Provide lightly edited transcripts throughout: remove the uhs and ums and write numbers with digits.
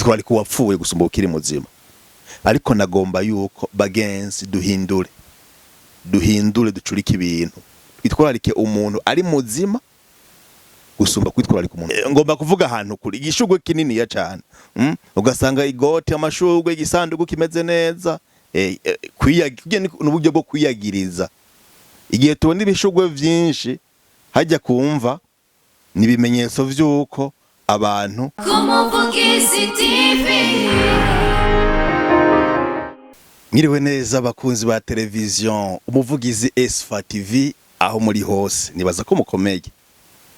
twitwara ku wapfuye gusumba ukiri muzima. Ariko nagomba yuko bagenzi duhindure ducurike ibintu, twitwararike umuntu ari muzima gusumba kwitwararika umuntu. Ngomba kuvuga ahantu kuri igishugwe kinini ya cyane, ugasanga igote amashugwe igisanduku kimeze neza, n'uburyo bwo kwiyagiriza. Igihe tubona ibishugwe byinshi hajya kumva nibimenyetso vyuko abantu Kumuvugizi TV. Mwiriwe neza bakunzi ba televiziyo Umuvugizi Esfa TV aho muri hose, nibaza ko mukomeye.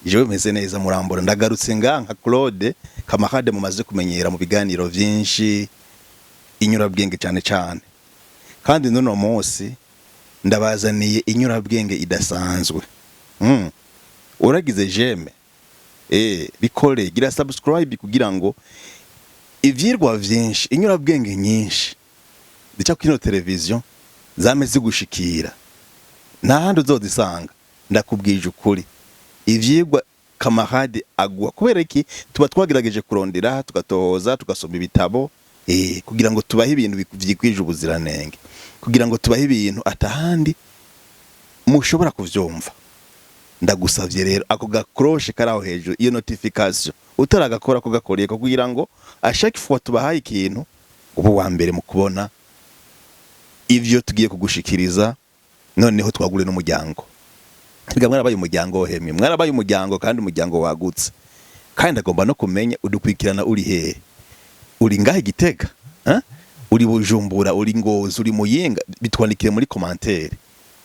Jewe meze neza murambora, ndagarutse nka Claude Kamarade mumaze kumenyera mu biganiro byinshi inyurabwenge cyane cyane, kandi none munsi ndabazaniye inyurabwenge idasanzwe. Uragize jeme bikore, gira subscribe kugira ngo ivyirwa vyinshi inyurabwenge nyinshi zica kuri televiziyo zameze gushikira nta handi uzodisanga. Ndakubwije ukuri, ivyirwa Kamarade agwa kubera iki tuba twagerageje kurondera tugatohoza tugasoma ibitabo kugira ngo tubahe ibintu vyikwije ubuziranenge, kugira ngo tubahe ibintu atahandi mushobora kuvyumva. Ndagusavye rero ako gakroshe karaho hejuru iyo notification utaragakora kugakoreye kugira ngo ashaka ifu tubahaye ikintu ubu wa mbere mu kubona ivyo tugiye kugushikiriza. Noneho twagure n'umuryango, mwarabaye umuryango hemwe, mwarabaye umuryango kandi umuryango wagutse. Kandi agomba no kumenya udukwikirana uri hehe, uri ngahe Gitega, uri Bujumbura, uri Ngozi, uri Muyinga, bitwandikire muri commentaire.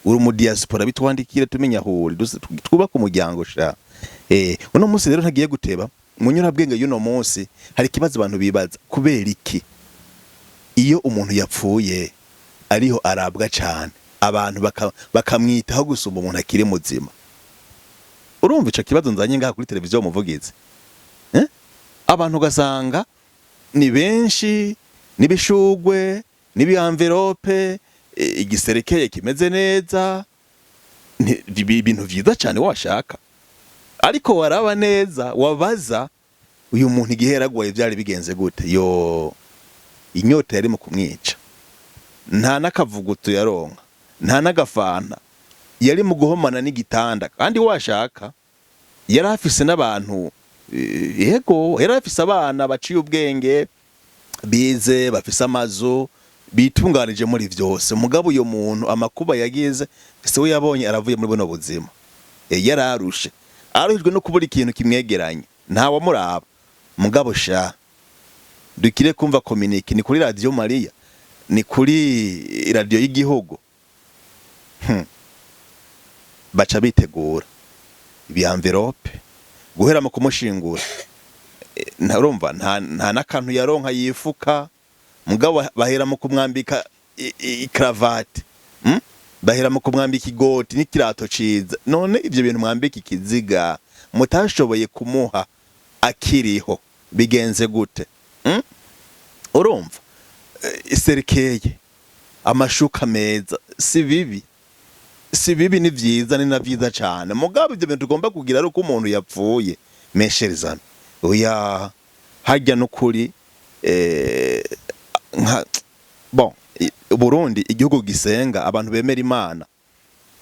Uri mu diaspora bitwandikire tumenya huri twubaka umuryango sha. Uno munsi rero ntagiye guteba munyurabwenge y'uno munsi. Hari kibazo abantu bibaza, kubera iki iyo umuntu yapfuye ariho arabwa cyane abantu bakamwitaho gusumba umuntu akiri muzima? Urumva ico kibazo nzanye ngaha kuri televiziyo Umuvugizi. Abantu gasanga ni benshi, nibishugwe, nibi envelope, igiserekeye kimeze neza, ibintu vyiza cyane washaka. Ariko waraba neza wabaza uyu muntu igiheragwaye byari bigenze gute? Inyota yari mu kumwica, nta nakavuguto yaronka, nta nagafana, yari mu guhomana n'igitanda. Kandi washaka yari afise n'abantu, yego yari afise abana baciye ubwenge, bize, bafise amazu, bitunganije muri vyose. Mugabo uyo muntu amakuba yagize ese we yabonye aravuye muri buno buzima, yararushe, aruhijwe no kubura ikintu kimwegeranye, nta wamuraba. Mugabo sha dukire kumva communique ni kuri Radio Maria, ni kuri radio y'igihugu. Baca bitegura ibi envelope guhera mu kumushingura. Ntarumva nta nakantu yaronka yifuka. Mugabo bahera mu kumwambika ikravate, bahera mu kumwambika igoti n'ikirato ciza. None ivyo bintu mwambika ikiziga mutashoboye kumuha akiriho bigenze gute? Urumva iserekeye amashuka meza si bibi, ni vyiza, ni na vyiza cyane. Mugabo ivyo bintu tugomba kugira ari uko umuntu yapfuye mesherizana. Oya hajya no kuri Burundi igihugu gisenga abantu bemera Imana.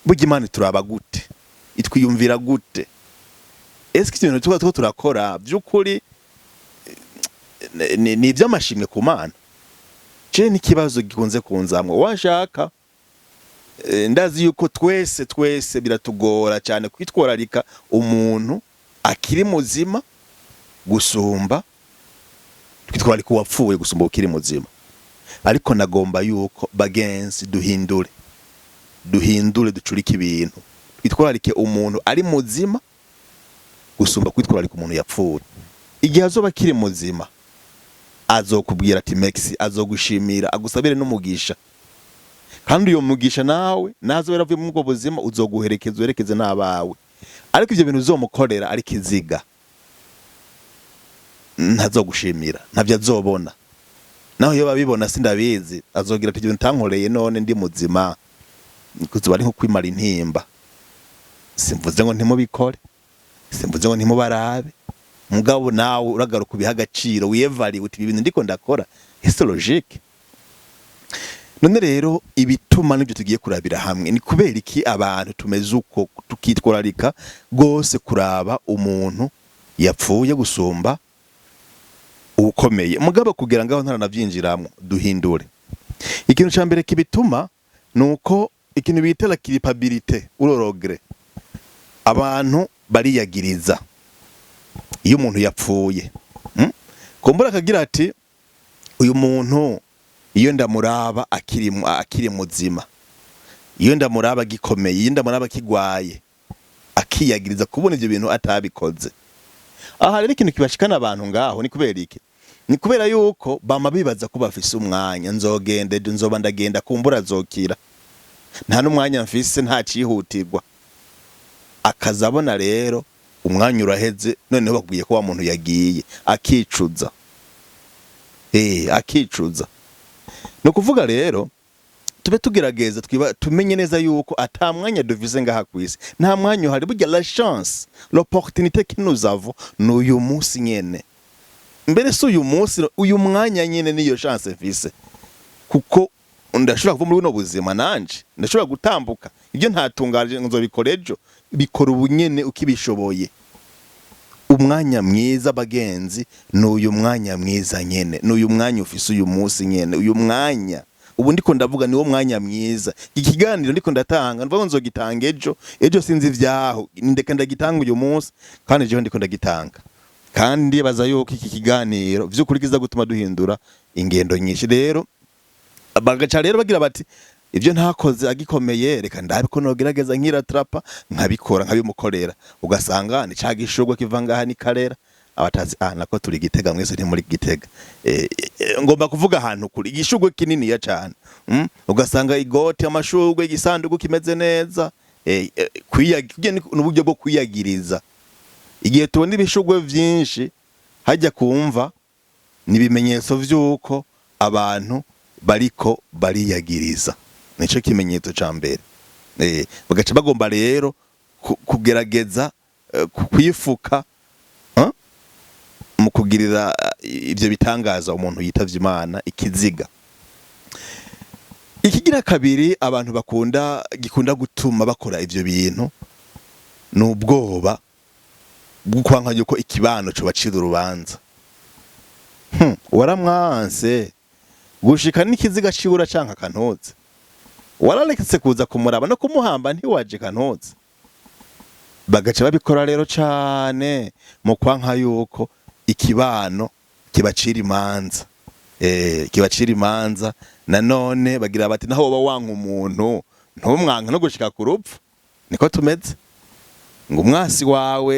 Burya Imana turaba gute, itwiyumvira gute? Eske ibintu tuba turakora by'ukuri ni iby'amashimwe ku Mana? Je ni kibazo gikunze kunzamwe. Washaka ndazi yuko twese biratugora cyane kwitwararika umuntu akiri muzima gusumba twitwararika uwapfuye gusumba ukiri muzima. Ariko nagomba yuko bagenzi duhindure ducurike ibintu, twitwararike umuntu ari muzima gusumba kwitwararika umuntu yapfuye. Igihe azoba akiri muzima azokubwira ati Maxi, azogushimira, agusabire n'umugisha. Kandi uyo mugisha nawe nazo yaravuye mu bwo buzima uzoguherekeze n'abawe. Ariko ivyo bintu uzomukorera ari kiziga ntazogushimira, ntavyo azobona. Naho iyo babibona sindabizi, azogira ati ibintu tankoreye none ndi muzima kuzuba ari nko kwimara intimba. Simvuze ngo ntimubikore, simvuze ngo ntimubarabe, mugabo nawe uragaruka ubiha agaciro wiyevari uti ibintu ndiko ndakora ese logique. None rero ibituma nibyo tugiye kurabira hamwe ni kubera iki abantu tumeze uko tukitwararika gose kuraba umuntu yapfuye gusumba ukomeye mugabo kugira ngaho ntaranavyinjiramo duhindure. Ikintu ca mbere kibituma nuko ikintu bita la culpabilité urorogre, abantu bariyagiriza iyo umuntu yapfuye. Kumbura akagira ati uyu muntu iyo ndamuraba akiri muzima, iyo ndamuraba gikomeye, iyo ndamuraba kigwaye, akiyagiriza kubona ivyo bintu atabikoze. Aha rero ikintu kibashikana abantu ngaho ni kubera iki? Ni kubera yuko bama bibaza ko bafise umwanya, nzoba ndagenda kumbura zokira, nta n'umwanya mfise, nta cihutirwa. Akazabona rero umwanya uraheze, noneho bakwiye ko wa muntu yagiye akicuza. Akicuza. No kuvuga rero tube tugerageza tumenye neza yuko ata mwanya dufise ngaha kwisi, nta mwanya uhari. Burya la chance, l'opportunité que nous avons n'uyu munsi nyene. Mbere so uyu munsi, uyu mwanya nyene niyo chance mfise, kuko ndashobora kuva muri buno buzima nanje ndashobora gutambuka. Ibyo ntatungaje nzobikora ejo, bikora ubunyene ukibishoboye. Umwanya mwiza bagenzi n'uyu mwanya mwiza nyene, n'uyu mwanya ufise uyu munsi nyene, uyu mwanya ubu ndiko ndavuga niwo mwanya mwiza. Ikiganiro ndiko ndatanga ndavuga nzogitanga ejo sinzi vyaho, ndeka ndagitanga uyu munsi kandi ejo ndiko ndagitanga. Kandi baza yuko iki kiganiro vy'ukuri kiza gutuma duhindura ingendo nyinshi. Rero bagaca rero bagira bati ivyo ntakoze agikomeye reka ndabe ko nogerageza nkiratrapa nkabikora nkabimukorera, ugasanga ni cagishurwe kiva ngaha ni Karera abatazi nako turi Gitega, mwese nti muri Gitega. Ngomba kuvuga ahantu kuri igishurwe kinini ya cyane, ugasanga igoti amashurwe igisanduku kimeze neza. N'uburyo bwo kwiyagiriza. Igihe tubona ibishurwe vyinshi hajya kumva nibimenyetso vyuko abantu bariko bariyagiriza. Nico kimenyetso ca mbere. Bagaca bagomba rero kugerageza kwifuka mu kugirira ivyo bitangaza umuntu yitavye Imana ikiziga. Ikigira kabiri abantu gikunda gutuma bakora ivyo bintu n'ubwoba bw'ukwanka yuko ikibano cyo bacira urubanza. Waramwanse gushika n'ikiziga cibura canka kanotse, waraleketse kuza kumuraba no kumuhamba ntiwaje kanotse. Bagaca babikora rero cane mu kwanka yuko ikibano kibacira imanza. Kibacira imanza. Nanone bagira bati naho woba wanka umuntu ntumwanka no gushika ku rupfu. Niko tumeze ngo umwasi wawe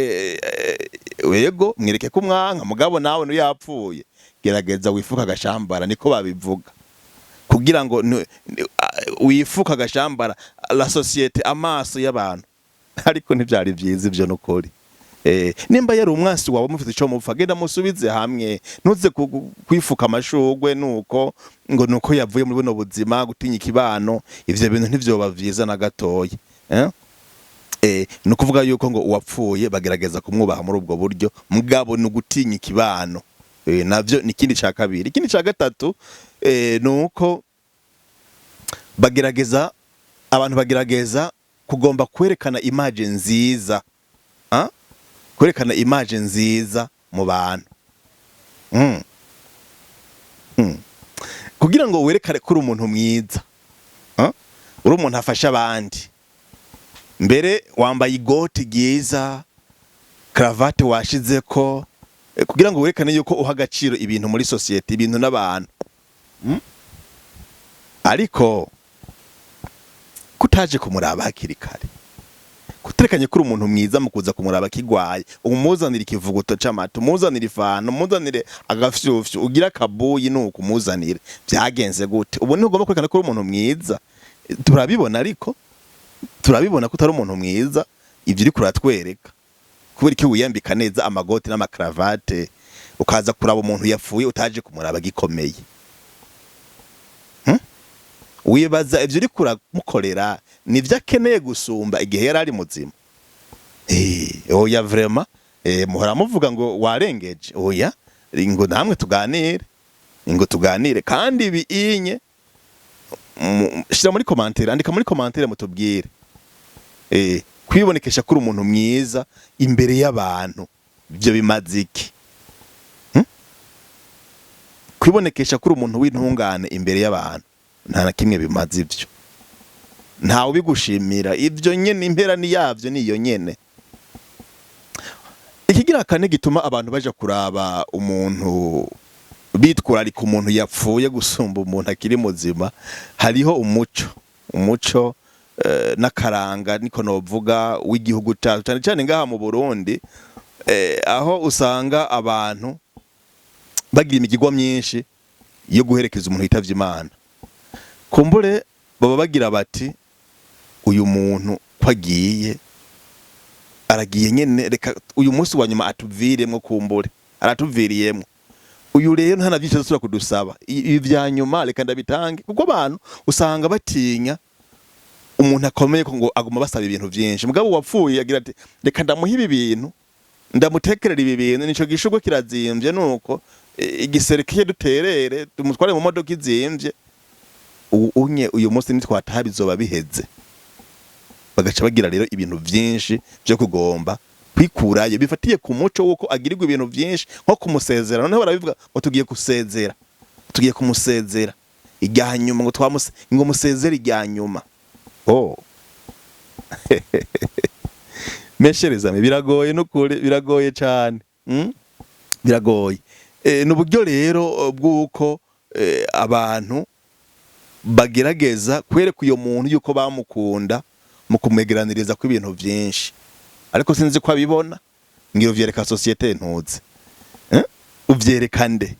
wego mwireke ko umwanka mugabo nawe nuyapfuye gerageza wifuka agashambara, niko babivuga, kugira ngo wifuka agashambara la societe amaso y'abantu. Ariko ntivyari vyiza ivyo nukuri. Nimba yari umwasi wawe mufite ico mupfa genda musubize hamwe, ntuze kwifuka amashurwe nuko ngo nuko yavuye muri buno buzima gutinya ikibano. Ivyo bintu ntivyoba vyiza na gatoya. Nukuvuga yuko ngo uwapfuye bagerageza kumwubaha muri ubwo buryo, mugabo n'ugutinya ikibano. Navyo nikindi ca kabiri. Ikindi ca gatatu nuko abantu bagerageza kugomba kwerekana image nziza. Kwerekana image nziza mu bantu. Kugira ngo werekane kuri umuntu mwiza, uri umuntu afasha abandi. Mbere wambaye igoti ryiza, cravate washizeko, kugira ngo werekane yuko uha agaciro ibintu muri society, ibintu n'abantu. Ariko kutaje kumuraba hakiri kare, kuterekanye kuri umuntu mwiza mu kuza kumuraba kigwaye, umuzanira ikivuguto c'amata, umuzanira ifano, umuzanire agafyufyu, ugira kabuyi nuko umuzanire. Byagenze gute? Ubu ni ugomba kwerekana kuri umuntu mwiza. Turabibona ariko turabibona ko utari umuntu mwiza. Ivyo uri kuratwereka kubera iki wiyambika neza amagoti n'amakravate ukaza kuraba umuntu yapfuye utaje kumuraba gikomeye. Wibaza ivyo uri kuramukorera nivyo akeneye gusumba igihe yari ari muzima. Oya vraiment muhora muvuga ngo warengeje oya ngo namwe tuganire kandi biinye shira muri commentaire andika muri commentaire mutubwire kwibonekesha kuri umuntu mwiza imbere y'abantu byo bimaziki kwibonekesha kuri umuntu w'intungane imbere y'abantu nta na kimwe bimaze ibyo ntawe bigushimira ibyo nyene impera ni yavyo niyo nyene ikigira kane gituma abantu baje kuraba umuntu bitwara ku muntu yapfuye gusumba umuntu akiri muzima hariho umuco n'akaranga niko novuga w'igihugu cyacu cyane cyane ngaha mu Burundi aho usanga abantu bagira imigirwa myinshi yo guherekeza umuntu yitavye Imana kumbure baba bagira bati uyu muntu kwagiye aragiye nyene reka uyu munsi wa nyuma atuviremwe kumbure aratuviriyemwe uyu rero nta navyinshi azosubira kudusaba ibi vya nyuma reka ndabitange kuko abantu usanga batinya umuntu akomeye ko ngo aguma basaba ibintu vyinshi mugabo wapfuye agira ati reka ndamuha ibi bintu ndamutekerera ibi bintu nico gishurwe kirazimvye nuko igiserekeye duterere tumutware mu modoka izimvye uyu munsi nitwataha bizoba biheze bagaca bagira rero ibintu vyinshi byo kugomba kwikurayo bifatiye ku muco wuko agirirwa ibintu vyinshi nko kumusezera noneho barabivuga ngo tugiye kumusezera ijya nyuma ngo musezera ijya nyuma mesherezame biragoye nukuri biragoye cyane biragoye n'uburyo rero bwuko abantu bagerageza kwereka uyo muntu yuko bamukunda mu kumwegeraniriza ko ibintu byinshi ariko sinzi ko abibona ngiro vyereka societe ntuze uvyereka nde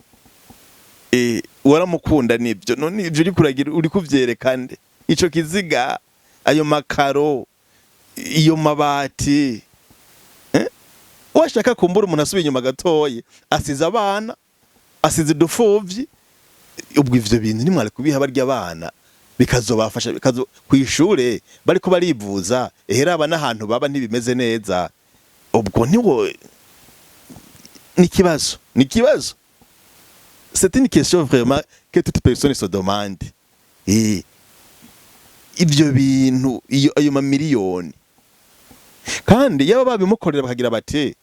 waramukunda nibyo none ivyo uri kuragira uri kuvyereka nde ico kiziga ayo makaro iyo mabati washaka kumbura umuntu asubiye inyuma gatoye asize abana asize dufuvyi ubwo ivyo bintu ni mwari kubiha barya abana bikazobafasha kwishure bariko barivuza ehera n'ahantu baba ntibimeze neza ubwo niwo nikibazo c'est une question vraiment que toute personne se demande ivyo bintu ayo mamiliyoni kandi yaba babimukorera bakagira bati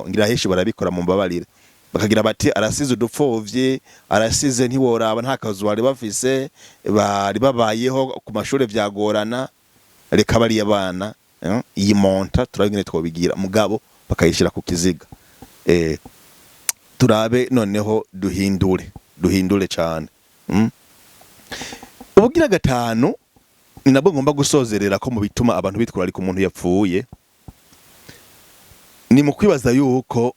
ngira heshi barabikora mu mbabarire bakagira bati arasize udupfovye arasize ntiworaba nta kazu bari bafise bari babayeho ku mashure vyagorana reka bari abana iyi monta turabingene twobigira mugabo bakayishira ku kiziga turabe noneho duhindure cyane ubugira gatanu ni nabwo ngomba gusozerera ko mu bituma abantu bitwara ari ku muntu yapfuye ni mu kwibaza yuko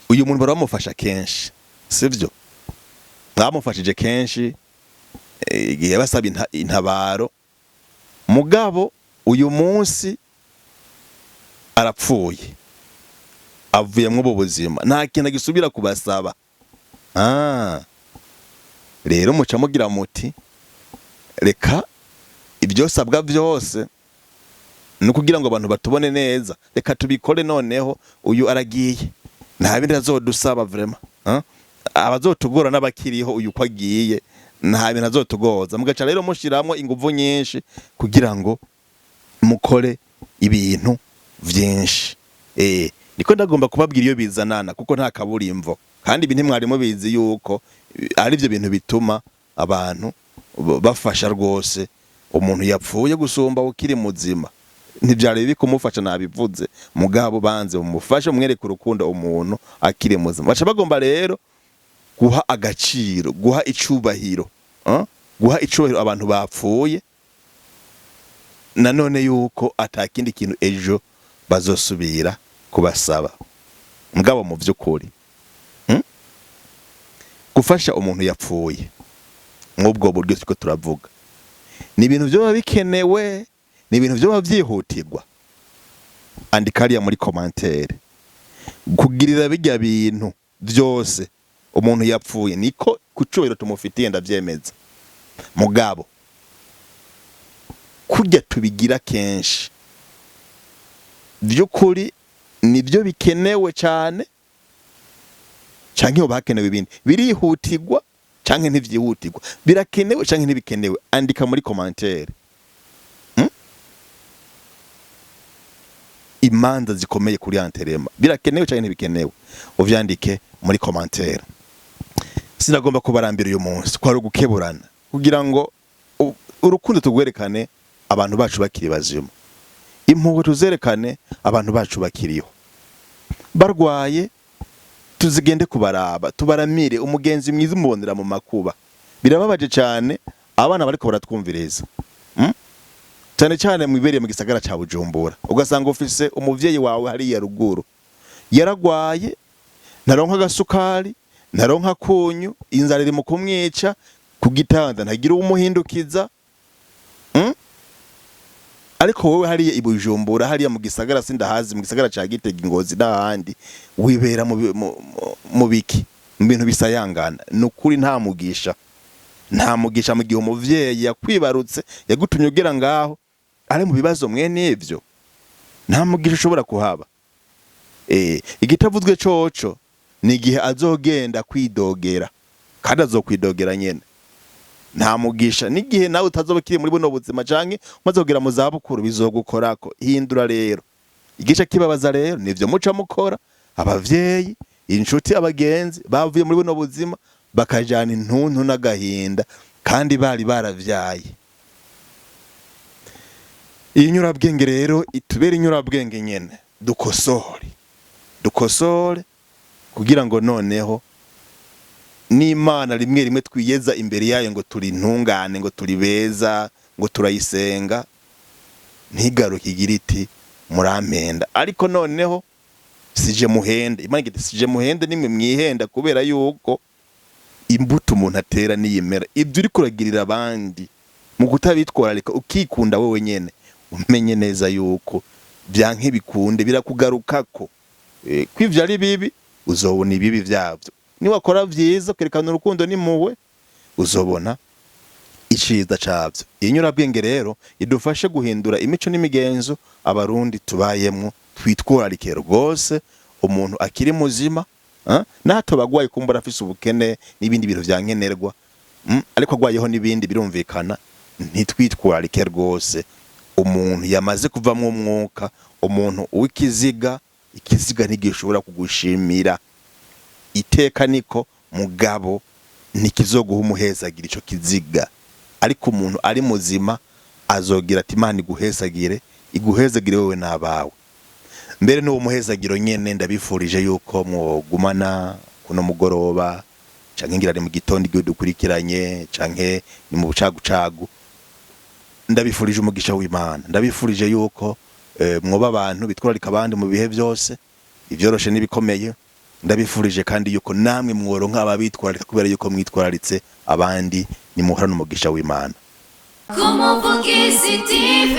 uyu muntu baramufasha kenshi sivyo bamufashije kenshi igihe basaba intabaro mugabo uyu munsi arapfuye avuye mu buzima nta kintu gisubira kubasaba rero muca mugira muti reka ibyo sabwa byose no kugira ngo abantu batubone neza reka tubikore noneho uyu aragiye nta bindi azodusaba vraiment abazotugora n'abakiriho uyu kwagiye nta bintu azotugoza mugaca rero mushiramo inguvu nyinshi kugira ngo mukore ibintu vyinshi niko ndagomba kubabwira iyo bizanana kuko nta kaburimvo kandi ibi ntimwarimo bizi yuko ari byo bintu bituma abantu bafasha rwose umuntu yapfuye gusumba ukiri muzima ntibyari bikumufasha nabivuze mugabo banze umufasha umwereka urukundo umuntu akiri muzima baca bagomba rero guha agaciro guha icubahiro abantu bapfuye nanone yuko atakindi kintu ejo bazosubira kubasaba mugabo mu by'ukuri gufasha umuntu yapfuye nk'ubwo buryo tuko turavuga ni ibintu byo bikenewe ni ibintu byo byihutirwa andikariya muri commentaire kugirira bijya bintu byose umuntu yapfuye niko kucubero tumufitiye ndavyemeza mugabo kujya tubigira kenshi by'ukuri nibyo bikenewe cyane canke yo bakenewe ibindi birihutirwa canke ntivyihutirwa birakenewe canke ntibikenewe andika muri commentaire imanza zikomeye kuri Antelema birakenewe canke ntibikenewe uvyandike muri commentaire sinagomba kubarambira uyu munsi kwari gukeburana kugira ngo urukundo tugwerekane abantu bacu bakiri bazima impuhwe tuzerekane abantu bacu bakiriho barwaye tuzigende kubaraba tubaramire umugenzi mwiza umubonera mu makuba birababaje cyane abana bariko baratwumvireza cyane cyane mwibereye mu gisagara ca Bujumbura ugasanga ufise umuvyeyi wawe hari ya ruguru yaragwaye naronka gasukari naronka kunyu inzara iri mu kumwica ku gitanda ntagira umuhindukiza ariko wowe hariya i Bujumbura hariya mu gisagara sindahazi mu gisagara ca Gitega Ngozi n'ahandi wibera mu biki mu bintu bisayangana nukuri nta mugisha mu gihe umuvyeyi yakwibarutse yagutumye ugera ngaho ari mu bibazo mwene ivyo nta mugisha ushobora kuhaba igitavuzwe coco ni igihe azogenda kwidogera kandi azokwidogera nyene nta mugisha n'igihe nawe utazoba kiri muri buno buzima canke mazogera mu zabukuru bizogukorako hindura rero igice kibabaza rero nivyo muca mukora abavyeyi inshuti abagenzi bavuye muri buno buzima bakajana intuntu n'agahinda kandi bari baravyaye iyi nyurabwenge rero itubera inyurabwenge nyene dukosore kugira ngo noneho n'Imana rimwe rimwe twiyeza imbere yayo ngo turi ntungane ngo turi beza ngo turayisenga ntigaruke igiriti murampenda ariko noneho sije muhende Imana igiti sije muhende nimwe mwihenda kubera yuko imbuto umuntu atera niyimera ibyo uri kuragirira abandi mu kutabitwararika ukikunda wowe nyene umenye neza yuko byanke bikunde birakugarukako kwivyo ari bibi uzobona ibibi vyavyo niwakora vyiza kerekana urukundo nimuwe uzobona iciza cavyo inyurabwenge rero idufashe guhindura imico n'imigenzo abarundi tubayemwo twitwararike rwose umuntu akiri muzima nato bagwaye kumbura afise ubukene n'ibindi bintu vyankenerwa ariko agwayeho n'ibindi birumvikana ntitwitwararike rwose umuntu yamaze kuvamwo umwuka umuntu w'ikiziga ntigishobora kugushimira iteka niko mugabo ntikizoguha umuhezagira ico kiziga ariko umuntu ari muzima azogira ati Imana iguhezagire wewe nabawe mbere no umuhezagiro nyene ndabifurije yuko mwogumana kuno mugoroba canke ngira ari mu gitondo igihe dukurikiranye canke ni mu bucagucagu ndabifurije umugisha w'Imana ndabifurije yuko mwoba abantu bitwararika abandi mu bihe byose ivyoroshe nibikomeye ndabifurije kandi yuko namwe mworonka ababitwararika kubera yuko mwitwararitse abandi ni muhara n'umugisha w'Imana. Kumuvugizi TV.